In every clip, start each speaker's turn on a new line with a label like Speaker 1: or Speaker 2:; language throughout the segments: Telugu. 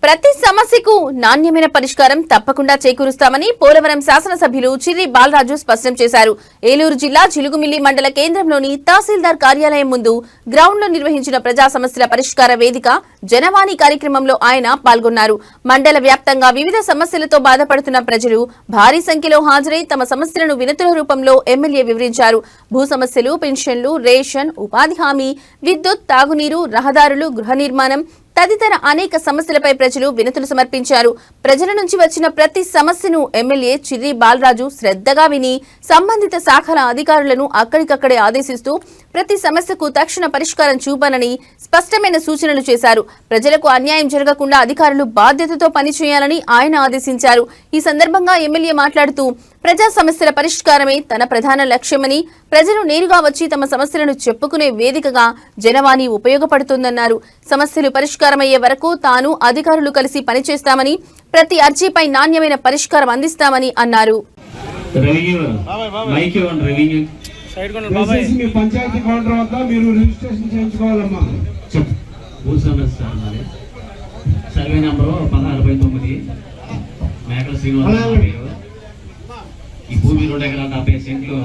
Speaker 1: ప్రతి సమస్యకు నాణ్యమైన పరిష్కారం తప్పకుండా చేకూరుస్తామని పోలవరం శాసనసభ్యులు చిర్రి బాలరాజు స్పష్టం చేశారు. ఏలూరు జిల్లా చిలుగుమిల్లి మండల కేంద్రంలోని తహసీల్దార్ కార్యాలయం ముందు గ్రౌండ్లో నిర్వహించిన ప్రజా సమస్యల పరిష్కార వేదిక జనవాణి కార్యక్రమంలో ఆయన పాల్గొన్నారు. మండల వ్యాప్తంగా వివిధ సమస్యలతో బాధపడుతున్న ప్రజలు భారీ సంఖ్యలో హాజరై తమ సమస్యలను వినతుల రూపంలో ఎమ్మెల్యే వివరించారు. భూ సమస్యలు, పెన్షన్లు, రేషన్, ఉపాధి హామీ, విద్యుత్, తాగునీరు, రహదారులు, గృహ నిర్మాణం తదితర అనేక సమస్యలపై ప్రజలు వినతులు సమర్పించారు. ప్రజల నుంచి వచ్చిన ప్రతి సమస్యను ఎమ్మెల్యే చిర్రి బాలరాజు శ్రద్ధగా విని సంబంధిత శాఖల అధికారులను అక్కడికక్కడే ఆదేశిస్తూ ప్రతి సమస్యకు తక్షణ పరిష్కారం చూపాలని స్పష్టమైన సూచనలు చేశారు. ప్రజలకు అన్యాయం జరగకుండా అధికారులు బాధ్యతతో పనిచేయాలని ఆయన ఆదేశించారు. ఈ సందర్భంగా ఎమ్మెల్యే మాట్లాడుతూ ప్రజా సమస్యల పరిష్కారమే తన ప్రధాన లక్ష్యమని, ప్రజలు నేరుగా వచ్చి తమ సమస్యలను చెప్పుకునే వేదికగా జనవాణి ఉపయోగపడుతుందన్నారు. సమస్యలు పరిష్కారమయ్యే వరకు తాను అధికారులు కలిసి పనిచేస్తామని, ప్రతి అర్జీపై నాణ్యమైన పరిష్కారం అందిస్తామని అన్నారు.
Speaker 2: ఈ భూమి 2 ఎకరాల 70 సెంట్లు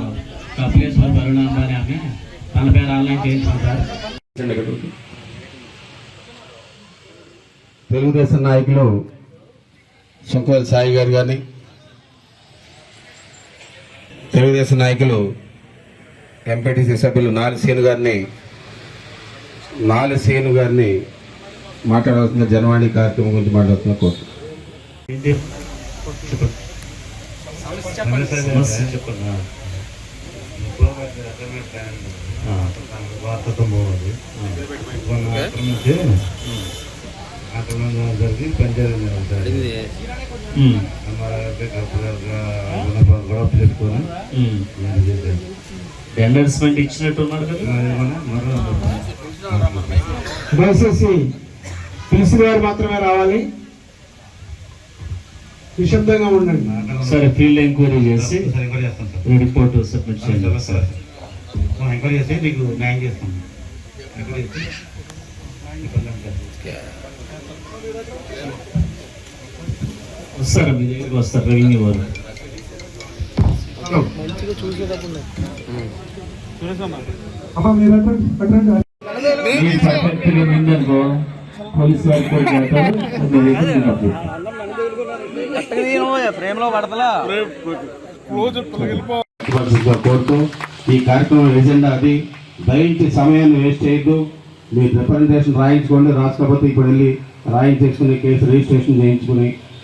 Speaker 2: కపిలేశ్వర కరుణాంబ అని ఆమె తన పేరు ఆన్లైన్ చేయించుకుంటారు.
Speaker 3: తెలుగుదేశం నాయకులు సుంకోల సాయి గారు కానీ, తెలుగుదేశం నాయకులు ఎంపీటీసీ సభ్యులు నాలుగు సేను గారిని మాట్లాడాల్సిన జనవాణి కార్యక్రమం గురించి మాట్లాడుతున్న కోర్టు.
Speaker 4: జరిగి పంచాయతీ గొడవ పెట్టుకొని
Speaker 2: ఎండర్స్మెంట్ ఇచ్చినట్టున్నారు కదా.
Speaker 5: దయచేసి ప్రిన్సిపల్ గారు మాత్రమే రావాలి, నిశ్శబ్దంగా ఉండండి.
Speaker 2: సరే, ఫీల్డ్ ఎంక్వైరీ చేసి రిపోర్ట్ సబ్మిట్ చేయండి.
Speaker 4: ఎంక్వైరీ చేసి మీకు న్యాయం చేస్తాం.
Speaker 2: వస్తారా మీ దగ్గరికి? వస్తారు రెవెన్యూ వారు. ఉందనుకో పోలీసు వారు
Speaker 3: కోరుతూ ఈ కార్యక్రమం ఎజెండా అది దయచేసి సమయాన్ని వేస్ట్ చేయొద్దు. మీ రిప్రజెంటేషన్ రాయించుకోండి, రాసుకోకపోతే ఇప్పుడు వెళ్ళి రాయించేసుకుని కేసు రిజిస్ట్రేషన్ చేయించుకుని